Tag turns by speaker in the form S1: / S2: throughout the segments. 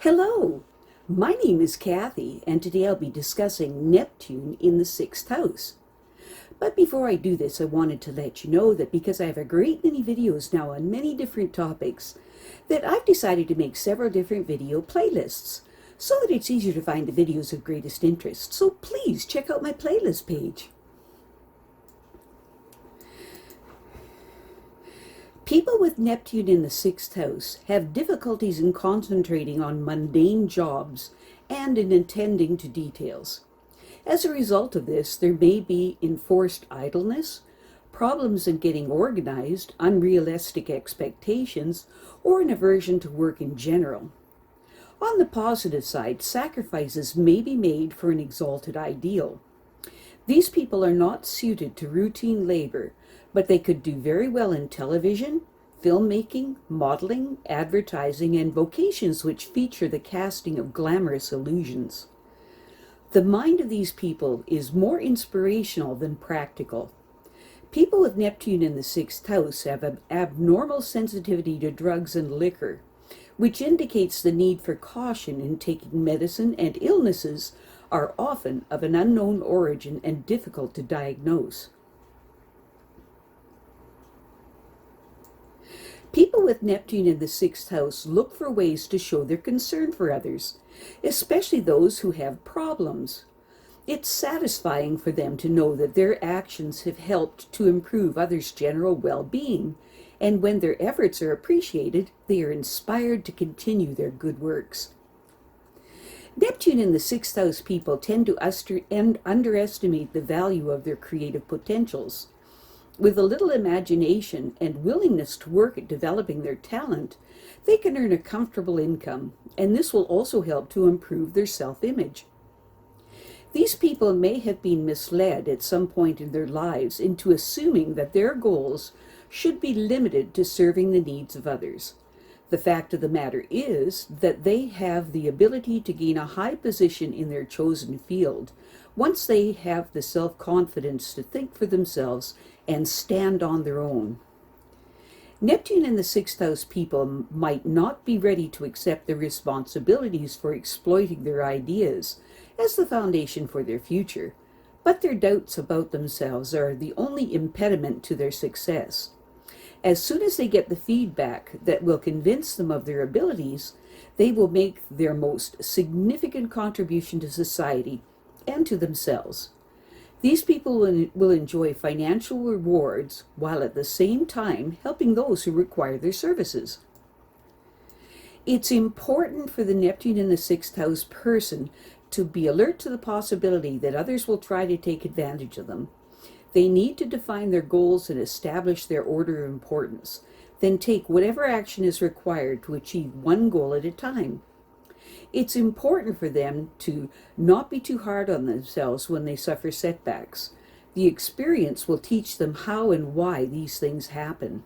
S1: Hello, my name is Kathy, and today I'll be discussing Neptune in the 6th house. But before I do this, I wanted to let you know that because I have a great many videos now on many different topics, that I've decided to make several different video playlists, so that it's easier to find the videos of greatest interest. So please check out my playlist page. People with Neptune in the 6th house have difficulties in concentrating on mundane jobs and in attending to details. As a result of this, there may be enforced idleness, problems in getting organized, unrealistic expectations, or an aversion to work in general. On the positive side, sacrifices may be made for an exalted ideal. These people are not suited to routine labor, but they could do very well in television, filmmaking, modeling, advertising, and vocations which feature the casting of glamorous illusions. The mind of these people is more inspirational than practical. People with Neptune in the 6th house have an abnormal sensitivity to drugs and liquor, which indicates the need for caution in taking medicine, and illnesses are often of an unknown origin and difficult to diagnose. People with Neptune in the 6th house look for ways to show their concern for others, especially those who have problems. It's satisfying for them to know that their actions have helped to improve others' general well-being, and when their efforts are appreciated, they are inspired to continue their good works. Neptune in the 6th house people tend to underestimate the value of their creative potentials. With a little imagination and willingness to work at developing their talent, they can earn a comfortable income, and this will also help to improve their self-image. These people may have been misled at some point in their lives into assuming that their goals should be limited to serving the needs of others. The fact of the matter is that they have the ability to gain a high position in their chosen field once they have the self-confidence to think for themselves and stand on their own. Neptune in the 6th house people might not be ready to accept the responsibilities for exploiting their ideas as the foundation for their future, but their doubts about themselves are the only impediment to their success. As soon as they get the feedback that will convince them of their abilities, they will make their most significant contribution to society and to themselves. These people will enjoy financial rewards while at the same time helping those who require their services. It's important for the Neptune in the 6th house person to be alert to the possibility that others will try to take advantage of them. They need to define their goals and establish their order of importance, then take whatever action is required to achieve one goal at a time. It's important for them to not be too hard on themselves when they suffer setbacks. The experience will teach them how and why these things happen.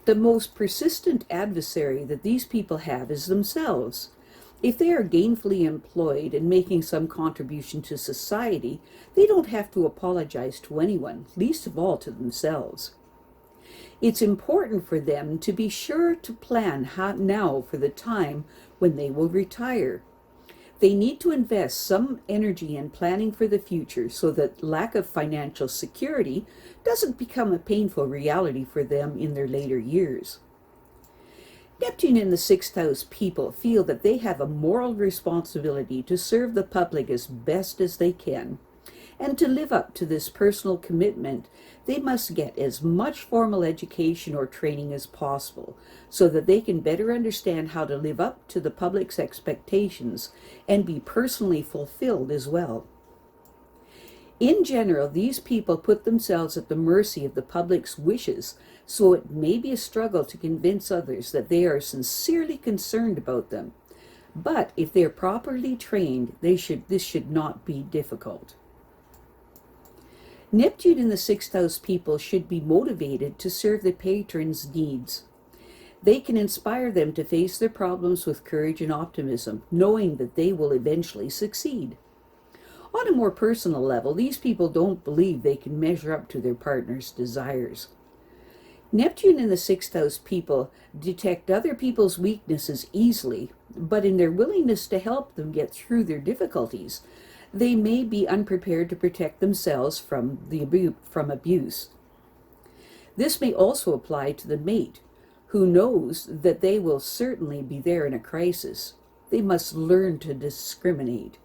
S1: The most persistent adversary that these people have is themselves. If they are gainfully employed and making some contribution to society, they don't have to apologize to anyone, least of all to themselves. It's important for them to be sure to plan now for the time when they will retire. They need to invest some energy in planning for the future so that lack of financial security doesn't become a painful reality for them in their later years. Neptune in the 6th house people feel that they have a moral responsibility to serve the public as best as they can. And to live up to this personal commitment, they must get as much formal education or training as possible so that they can better understand how to live up to the public's expectations and be personally fulfilled as well. In general, these people put themselves at the mercy of the public's wishes, so it may be a struggle to convince others that they are sincerely concerned about them. But if they are properly trained, this should not be difficult. Neptune in the 6th house people should be motivated to serve the patron's needs. They can inspire them to face their problems with courage and optimism, knowing that they will eventually succeed. On a more personal level, these people don't believe they can measure up to their partner's desires. Neptune in the sixth house people detect other people's weaknesses easily, but in their willingness to help them get through their difficulties, they may be unprepared to protect themselves from abuse. This may also apply to the mate, who knows that they will certainly be there in a crisis. They must learn to discriminate.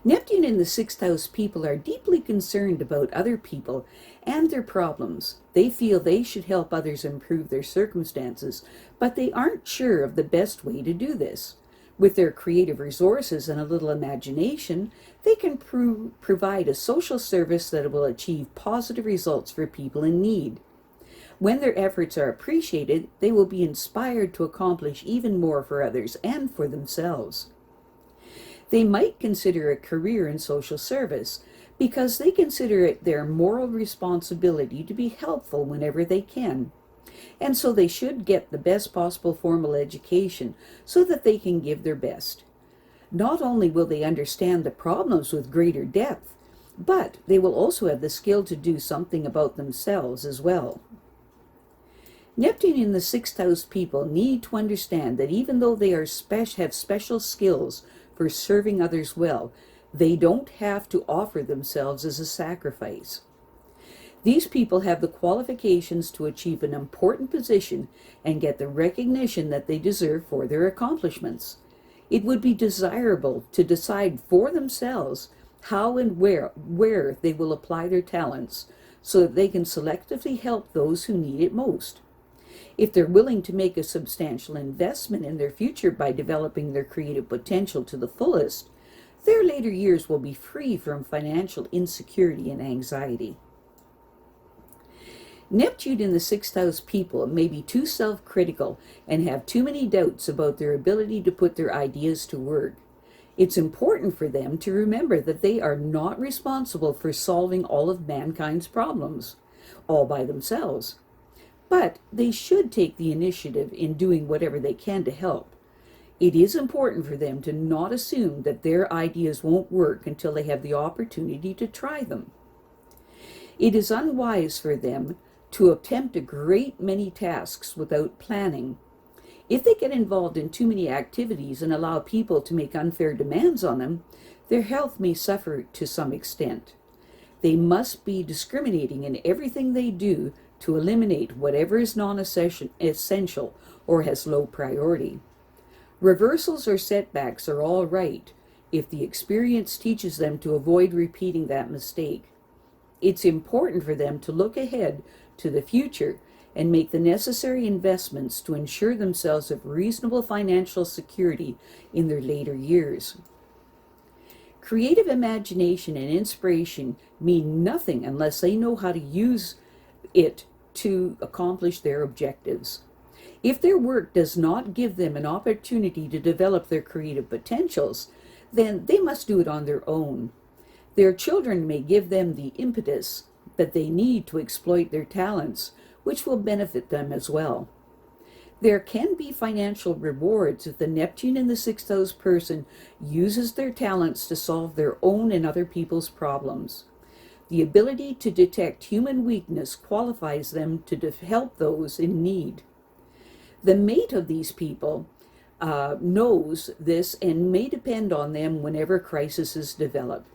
S1: Neptune in the sixth house people are deeply concerned about other people and their problems. They feel they should help others improve their circumstances, but they aren't sure of the best way to do this. With their creative resources and a little imagination, they can provide a social service that will achieve positive results for people in need. When their efforts are appreciated, they will be inspired to accomplish even more for others and for themselves. They might consider a career in social service because they consider it their moral responsibility to be helpful whenever they can. And so they should get the best possible formal education so that they can give their best. Not only will they understand the problems with greater depth, but they will also have the skill to do something about themselves as well. Neptune in the sixth house people need to understand that even though they have special skills for serving others well, they don't have to offer themselves as a sacrifice. These people have the qualifications to achieve an important position and get the recognition that they deserve for their accomplishments. It would be desirable to decide for themselves how and where they will apply their talents so that they can selectively help those who need it most. If they're willing to make a substantial investment in their future by developing their creative potential to the fullest, their later years will be free from financial insecurity and anxiety. Neptune in the sixth house people may be too self-critical and have too many doubts about their ability to put their ideas to work. It's important for them to remember that they are not responsible for solving all of mankind's problems all by themselves. But they should take the initiative in doing whatever they can to help. It is important for them to not assume that their ideas won't work until they have the opportunity to try them. It is unwise for them to attempt a great many tasks without planning. If they get involved in too many activities and allow people to make unfair demands on them, their health may suffer to some extent. They must be discriminating in everything they do to eliminate whatever is non-essential or has low priority. Reversals or setbacks are all right if the experience teaches them to avoid repeating that mistake. It's important for them to look ahead to the future and make the necessary investments to ensure themselves of reasonable financial security in their later years. Creative imagination and inspiration mean nothing unless they know how to use it to accomplish their objectives. If their work does not give them an opportunity to develop their creative potentials, then they must do it on their own. Their children may give them the impetus that they need to exploit their talents, which will benefit them as well. There can be financial rewards if the Neptune in the sixth house person uses their talents to solve their own and other people's problems. The ability to detect human weakness qualifies them to help those in need. The mate of these people knows this and may depend on them whenever crises develop.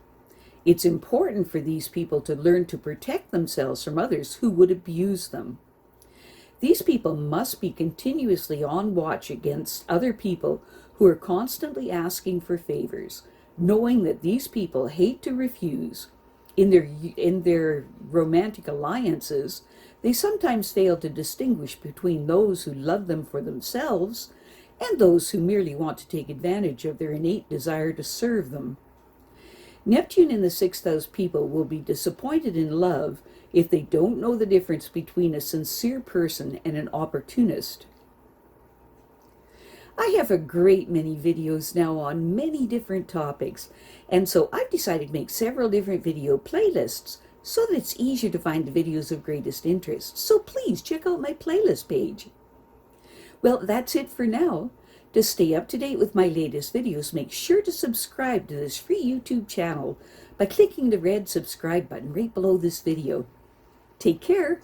S1: It's important for these people to learn to protect themselves from others who would abuse them. These people must be continuously on watch against other people who are constantly asking for favors, knowing that these people hate to refuse. In their romantic alliances, they sometimes fail to distinguish between those who love them for themselves and those who merely want to take advantage of their innate desire to serve them. Neptune in the sixth house people will be disappointed in love if they don't know the difference between a sincere person and an opportunist. I have a great many videos now on many different topics, and so I've decided to make several different video playlists so that it's easier to find the videos of greatest interest. So please check out my playlist page. Well, that's it for now. To stay up to date with my latest videos, make sure to subscribe to this free YouTube channel by clicking the red subscribe button right below this video. Take care.